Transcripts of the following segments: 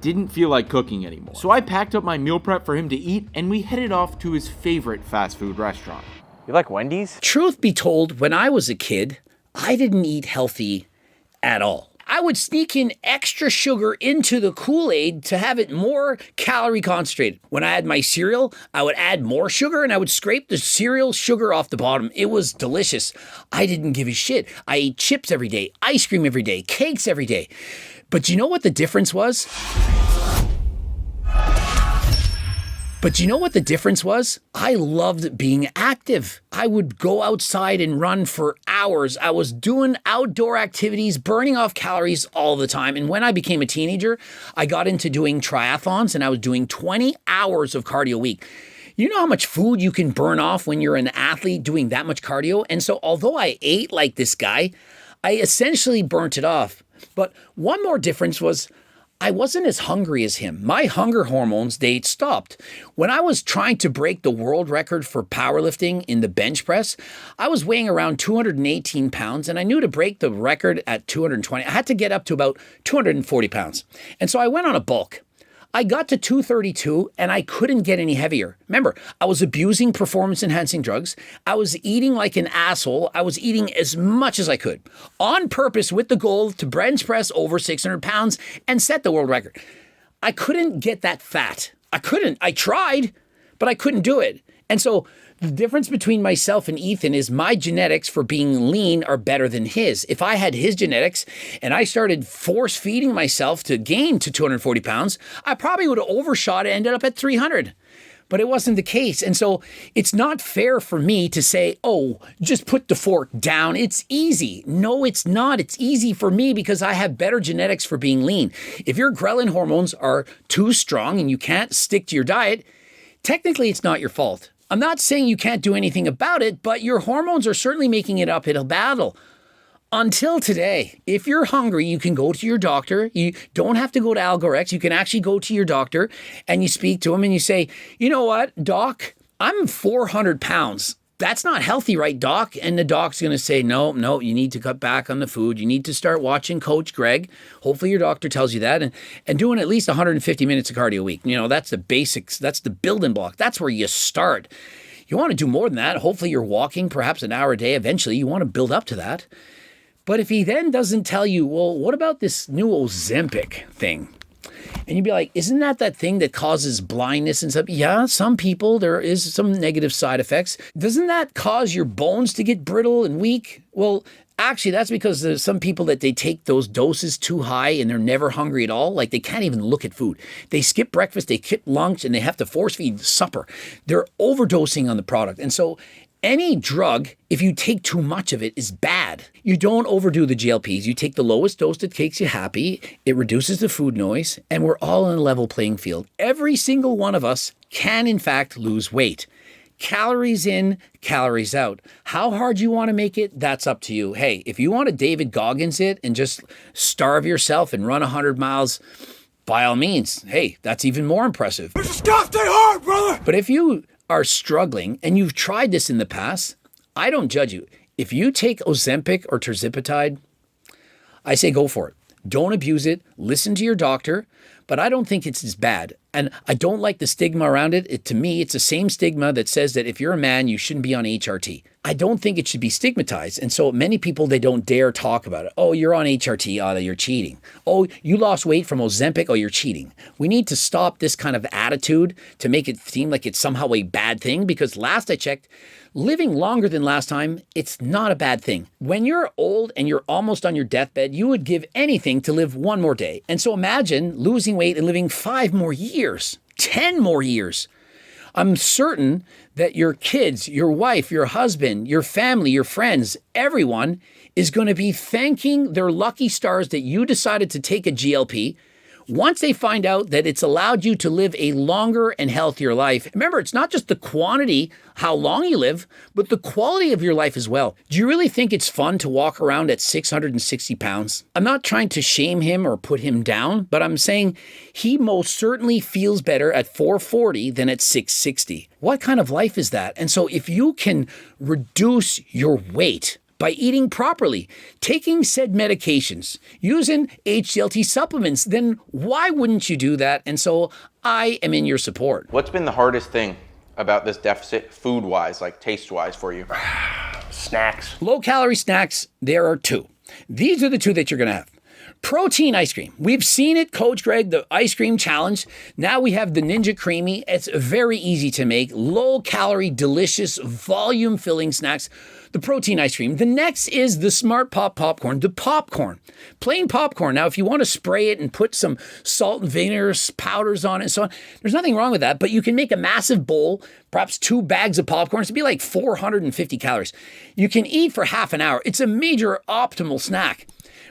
didn't feel like cooking anymore. So I packed up my meal prep for him to eat, and we headed off to his favorite fast food restaurant. You like Wendy's? Truth be told, when I was a kid, I didn't eat healthy at all. I would sneak in extra sugar into the Kool-Aid to have it more calorie concentrated. When I had my cereal, I would add more sugar and I would scrape the cereal sugar off the bottom. It was delicious. I didn't give a shit. I ate chips every day, ice cream every day, cakes every day. But you know what the difference was? I loved being active. I would go outside and run for hours. I was doing outdoor activities, burning off calories all the time. And when I became a teenager, I got into doing triathlons and I was doing 20 hours of cardio a week. You know how much food you can burn off when you're an athlete doing that much cardio? And so although I ate like this guy, I essentially burnt it off. But one more difference was I wasn't as hungry as him. My hunger hormones, they stopped. When I was trying to break the world record for powerlifting in the bench press, I was weighing around 218 pounds, and I knew to break the record at 220, I had to get up to about 240 pounds. And so I went on a bulk. I got to 232 and I couldn't get any heavier. Remember, I was abusing performance-enhancing drugs. I was eating like an asshole. I was eating as much as I could on purpose with the goal to bench press over 600 pounds and set the world record. I couldn't get that fat. I tried, but I couldn't do it. And so the difference between myself and Ethan is my genetics for being lean are better than his. If I had his genetics and I started force feeding myself to gain to 240 pounds, I probably would have overshot and ended up at 300. But it wasn't the case. And so it's not fair for me to say, oh, just put the fork down. It's easy. No, it's not. It's easy for me because I have better genetics for being lean. If your ghrelin hormones are too strong and you can't stick to your diet, technically it's not your fault. I'm not saying you can't do anything about it, but your hormones are certainly making it uphill battle. Until today, if you're hungry, you can go to your doctor. You don't have to go to Algorex. You can actually go to your doctor and you speak to him and you say, you know what, doc, I'm 400 pounds. That's not healthy, right, doc? And the doc's going to say, no, you need to cut back on the food. You need to start watching Coach Greg. Hopefully your doctor tells you that and doing at least 150 minutes of cardio a week. You know, that's the basics. That's the building block. That's where you start. You want to do more than that. Hopefully you're walking perhaps an hour a day. Eventually you want to build up to that. But if he then doesn't tell you, well, what about this new Ozempic thing? And you'd be like, isn't that thing that causes blindness and stuff? Yeah, some people, there is some negative side effects. Doesn't that cause your bones to get brittle and weak? Well, actually, that's because there's some people that they take those doses too high and they're never hungry at all. Like they can't even look at food. They skip breakfast, they skip lunch, and they have to force feed supper. They're overdosing on the product. And so any drug, if you take too much of it, is bad. You don't overdo the GLPs. You take the lowest dose that makes you happy. It reduces the food noise, and we're all on a level playing field. Every single one of us can, in fact, lose weight. Calories in, calories out. How hard you want to make it, that's up to you. Hey, if you want to David Goggins it and just starve yourself and run 100 miles, by all means, hey, that's even more impressive. It's a stay hard, brother! But if you are struggling and you've tried this in the past, I don't judge you. If you take Ozempic or tirzepatide, I say go for it. Don't abuse it. Listen to your doctor, but I don't think it's as bad. And I don't like the stigma around it. To me, it's the same stigma that says that if you're a man, you shouldn't be on HRT. I don't think it should be stigmatized. And so many people, they don't dare talk about it. Oh, you're on HRT. Oh, you're cheating. Oh, you lost weight from Ozempic. Oh, you're cheating. We need to stop this kind of attitude to make it seem like it's somehow a bad thing, because last I checked, living longer than last time, it's not a bad thing. When you're old and you're almost on your deathbed, you would give anything to live one more day. And so imagine losing weight and living 5 more years, 10 more years. I'm certain that your kids, your wife, your husband, your family, your friends, everyone is going to be thanking their lucky stars that you decided to take a GLP once they find out that it's allowed you to live a longer and healthier life. Remember, it's not just the quantity, how long you live, but the quality of your life as well. Do you really think it's fun to walk around at 660 pounds? I'm not trying to shame him or put him down, but I'm saying he most certainly feels better at 440 than at 660. What kind of life is that? And so if you can reduce your weight by eating properly, taking said medications, using HGLT supplements, then why wouldn't you do that? And so I am in your support. What's been the hardest thing about this deficit food-wise, like taste-wise for you? Snacks. Low-calorie snacks, there are two. These are the two that you're going to have. Protein ice cream. We've seen it, Coach Greg, the ice cream challenge. Now we have the Ninja Creamy. It's very easy to make. Low-calorie, delicious, volume-filling snacks. The protein ice cream. The next is the Smart Pop popcorn, the popcorn. Plain popcorn. Now, if you want to spray it and put some salt and vinegar powders on it and so on, there's nothing wrong with that, but you can make a massive bowl, perhaps 2 bags of popcorn. It'd be like 450 calories. You can eat for half an hour. It's a major optimal snack.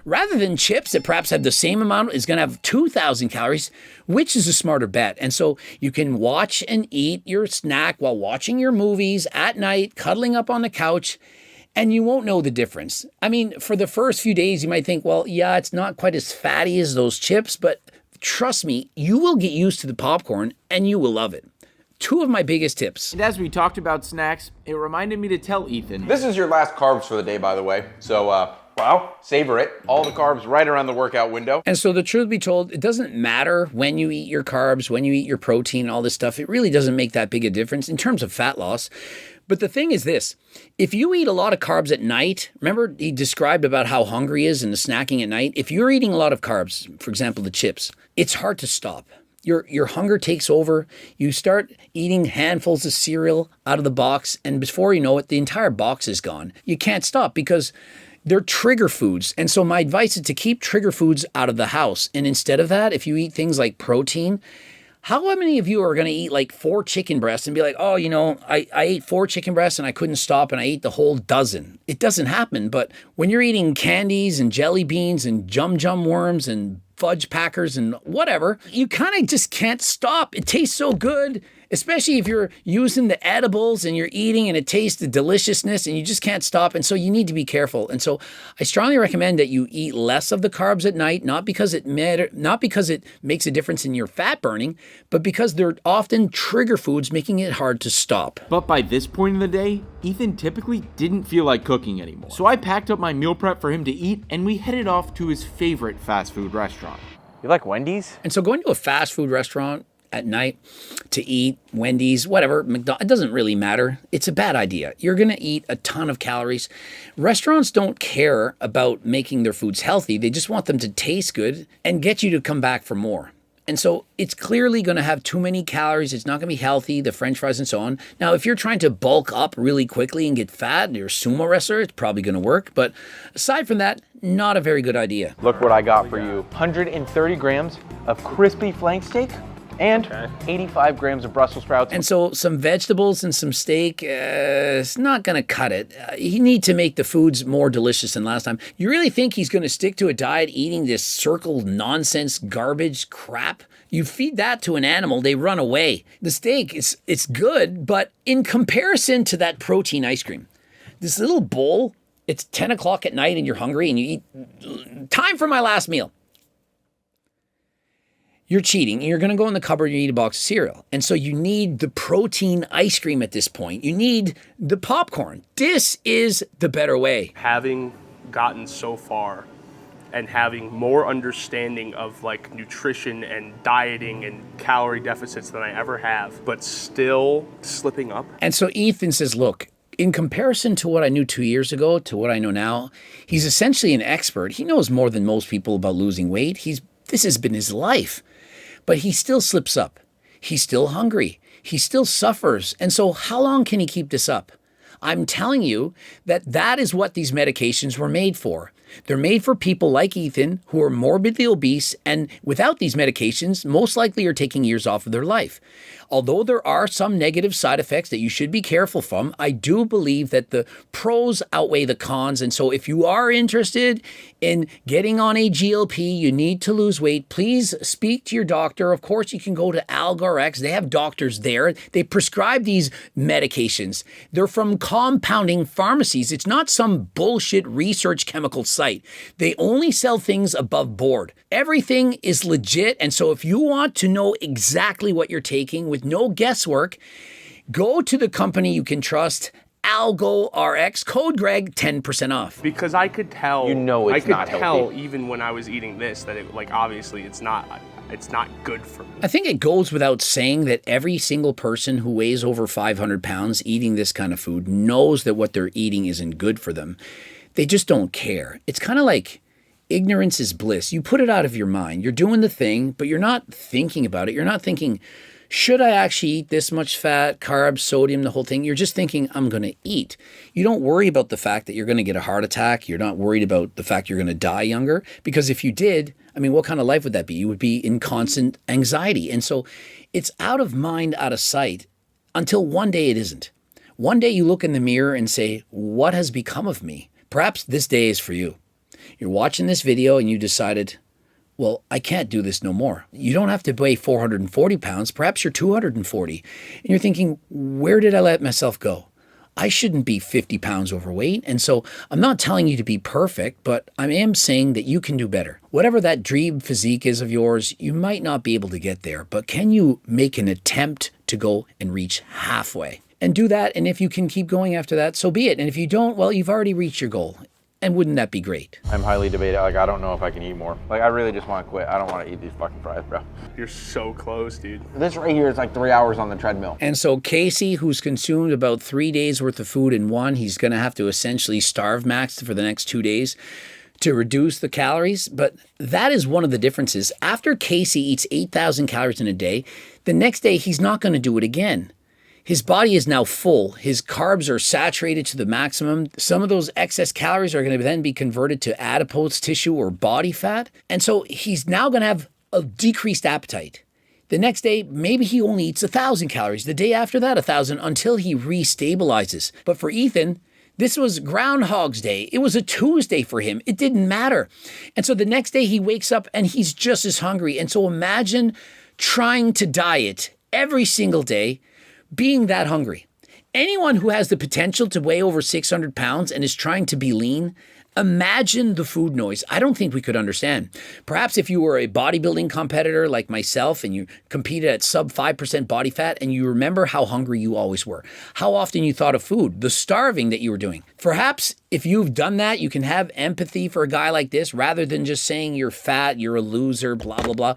Rather than chips that perhaps have the same amount, is going to have 2,000 calories, which is a smarter bet. And so you can watch and eat your snack while watching your movies at night, cuddling up on the couch, and you won't know the difference. I mean, for the first few days, you might think, well, yeah, it's not quite as fatty as those chips, but trust me, you will get used to the popcorn and you will love it. 2 of my biggest tips. And as we talked about snacks, it reminded me to tell Ethan. This is your last carbs for the day, by the way. So, wow, savor it. All the carbs right around the workout window. And so the truth be told, it doesn't matter when you eat your carbs, when you eat your protein, all this stuff. It really doesn't make that big a difference in terms of fat loss. But the thing is this, if you eat a lot of carbs at night, remember he described about how hungry he is and the snacking at night. If you're eating a lot of carbs, for example, the chips, it's hard to stop. Your hunger takes over. You start eating handfuls of cereal out of the box, and before you know it, the entire box is gone. You can't stop because they're trigger foods. And so my advice is to keep trigger foods out of the house. And instead of that, if you eat things like protein, how many of you are going to eat like 4 chicken breasts and be like, oh, you know, I ate 4 chicken breasts and I couldn't stop and I ate the whole dozen? It doesn't happen. But when you're eating candies and jelly beans and jum worms and fudge packers and whatever, you kind of just can't stop. It tastes so good, especially if you're using the edibles and you're eating and it tastes the deliciousness and you just can't stop. And so you need to be careful. And so I strongly recommend that you eat less of the carbs at night, not because it makes a difference in your fat burning, but because they're often trigger foods, making it hard to stop. But by this point in the day, Ethan typically didn't feel like cooking anymore. So I packed up my meal prep for him to eat and we headed off to his favorite fast food restaurant. You like Wendy's? And so going to a fast food restaurant at night to eat, Wendy's, whatever, McDonald's, it doesn't really matter. It's a bad idea. You're going to eat a ton of calories. Restaurants don't care about making their foods healthy. They just want them to taste good and get you to come back for more. And so it's clearly going to have too many calories. It's not going to be healthy, the French fries and so on. Now, if you're trying to bulk up really quickly and get fat, you're a sumo wrestler, it's probably going to work. But aside from that, not a very good idea. Look what I got for you. 130 grams of crispy flank steak and 85 grams of Brussels sprouts. And so some vegetables and some steak, it's not going to cut it. You need to make the foods more delicious than last time. You really think he's going to stick to a diet eating this circle nonsense garbage crap? You feed that to an animal, they run away. The steak, it's good, but in comparison to that protein ice cream, this little bowl, it's 10 o'clock at night and you're hungry and you eat, time for my last meal. You're cheating. You're going to go in the cupboard and you eat a box of cereal. And so you need the protein ice cream at this point. You need the popcorn. This is the better way. Having gotten so far and having more understanding of like nutrition and dieting and calorie deficits than I ever have, but still slipping up. And so Ethan says, look, in comparison to what I knew 2 years ago to what I know now, he's essentially an expert. He knows more than most people about losing weight. This has been his life. But he still slips up. He's still hungry. He still suffers. And so how long can he keep this up? I'm telling you that is what these medications were made for. They're made for people like Ethan who are morbidly obese and without these medications, most likely are taking years off of their life. Although there are some negative side effects that you should be careful from, I do believe that the pros outweigh the cons. And so if you are interested in getting on a GLP, you need to lose weight, please speak to your doctor. Of course, you can go to AlgRx. They have doctors there. They prescribe these medications. They're from compounding pharmacies. It's not some bullshit research chemical site. They only sell things above board. Everything is legit. And so if you want to know exactly what you're taking with no guesswork, go to the company you can trust, ALGORX, code Greg, 10% off. Because I could tell. You know it's not I could tell healthy. even when I was eating this that it, like, obviously it's not good for me. I think it goes without saying that every single person who weighs over 500 pounds eating this kind of food knows that what they're eating isn't good for them. They just don't care. It's kind of like ignorance is bliss. You put it out of your mind. You're doing the thing, but you're not thinking about it. You're not thinking, should I actually eat this much fat, carbs, sodium, the whole thing? You're just thinking, I'm going to eat. You don't worry about the fact that you're going to get a heart attack. You're not worried about the fact you're going to die younger. Because if you did, I mean, what kind of life would that be? You would be in constant anxiety. And so it's out of mind, out of sight until one day it isn't. One day you look in the mirror and say, what has become of me? Perhaps this day is for you. You're watching this video and you decided, well, I can't do this no more. You don't have to weigh 440 pounds. Perhaps you're 240. And you're thinking, where did I let myself go? I shouldn't be 50 pounds overweight. And so I'm not telling you to be perfect, but I am saying that you can do better. Whatever that dream physique is of yours, you might not be able to get there, but can you make an attempt to go and reach halfway? And do that, and if you can keep going after that, so be it. And if you don't, well, you've already reached your goal. And wouldn't that be great? I'm highly debated. Like, I don't know if I can eat more. Like, I really just want to quit. I don't want to eat these fucking fries, bro. You're so close, dude. This right here is like 3 hours on the treadmill. And so Casey, who's consumed about 3 days worth of food in one, he's going to have to essentially starve Max for the next 2 days to reduce the calories. But that is one of the differences. After Casey eats 8,000 calories in a day, the next day he's not going to do it again. His body is now full. His carbs are saturated to the maximum. Some of those excess calories are going to then be converted to adipose tissue or body fat. And so he's now going to have a decreased appetite. The next day, maybe he only eats 1,000 calories. The day after that, 1,000 until he restabilizes. But for Ethan, this was Groundhog's Day. It was a Tuesday for him. It didn't matter. And so the next day he wakes up and he's just as hungry. And so imagine trying to diet every single day, being that hungry. Anyone who has the potential to weigh over 600 pounds and is trying to be lean, imagine the food noise. I don't think we could understand. Perhaps if you were a bodybuilding competitor like myself and you competed at sub 5% body fat and you remember how hungry you always were, how often you thought of food, the starving that you were doing. Perhaps if you've done that, you can have empathy for a guy like this rather than just saying you're fat, you're a loser, blah, blah, blah.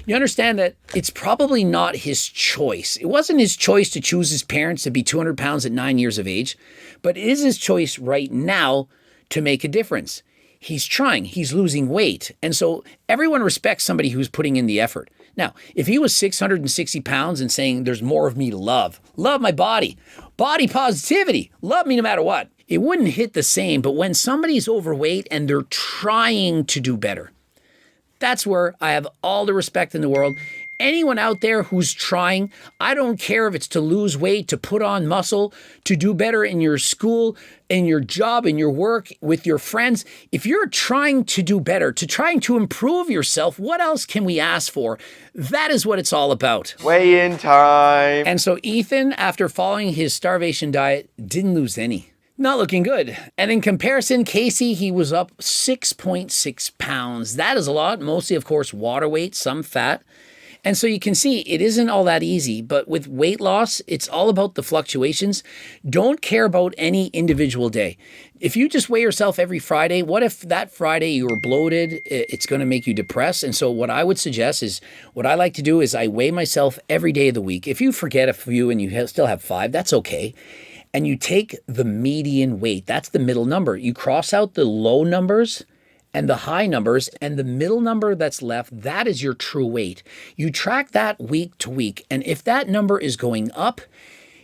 You understand that it's probably not his choice. It wasn't his choice to choose his parents to be 200 pounds at 9 years of age, but it is his choice right now to make a difference. He's trying, he's losing weight. And so everyone respects somebody who's putting in the effort. Now, if he was 660 pounds and saying there's more of me to love my body positivity, love me no matter what, it wouldn't hit the same. But when somebody's overweight and they're trying to do better, that's where I have all the respect in the world. Anyone out there who's trying, I don't care if it's to lose weight, to put on muscle, to do better in your school, in your job, in your work, with your friends. If you're trying to do better, to trying to improve yourself, what else can we ask for? That is what it's all about. Weigh-in time. And so Ethan, after following his starvation diet, didn't lose any. Not looking good. And in comparison, Casey, he was up 6.6 pounds. That is a lot. Mostly, of course, water weight, some fat. And so you can see it isn't all that easy, but with weight loss, it's all about the fluctuations. Don't care about any individual day. If you just weigh yourself every Friday, what if that Friday you were bloated? It's going to make you depressed. And so what I would suggest is, what I like to do is I weigh myself every day of the week. If you forget a few and you still have 5, that's okay. And you take the median weight. That's the middle number. You cross out the low numbers and the high numbers, and the middle number that's left, that is your true weight. You track that week to week, and if that number is going up,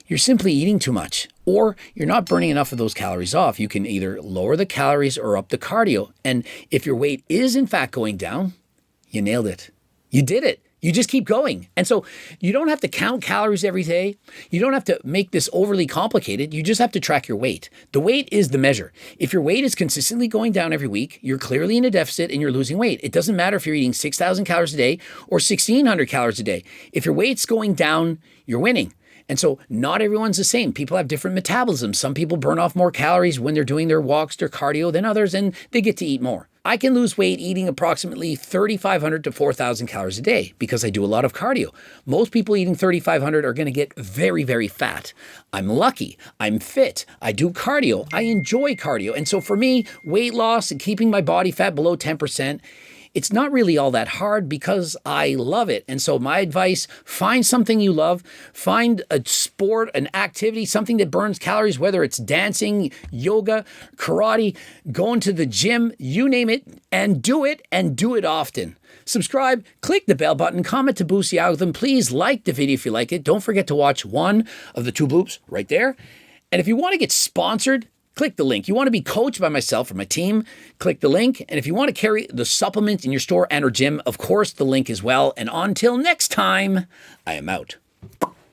you're simply eating too much, or you're not burning enough of those calories off. You can either lower the calories or up the cardio, and if your weight is in fact going down, you nailed it. You did it. You just keep going. And so you don't have to count calories every day. You don't have to make this overly complicated. You just have to track your weight. The weight is the measure. If your weight is consistently going down every week, you're clearly in a deficit and you're losing weight. It doesn't matter if you're eating 6,000 calories a day or 1,600 calories a day. If your weight's going down, you're winning. And so not everyone's the same. People have different metabolisms. Some people burn off more calories when they're doing their walks, their cardio than others, and they get to eat more. I can lose weight eating approximately 3,500 to 4,000 calories a day because I do a lot of cardio. Most people eating 3,500 are going to get very, very fat. I'm lucky. I'm fit. I do cardio. I enjoy cardio. And so for me, weight loss and keeping my body fat below 10%, it's not really all that hard because I love it. And so my advice, find something you love, find a sport, an activity, something that burns calories, whether it's dancing, yoga, karate, going to the gym, you name it, and do it often. Subscribe, click the bell button, comment to boost the algorithm. Please like the video if you like it. Don't forget to watch one of the 2 bloops right there. And if you want to get sponsored, click the link. You want to be coached by myself or my team, click the link. And if you want to carry the supplement in your store and or gym, of course, the link as well. And until next time, I am out.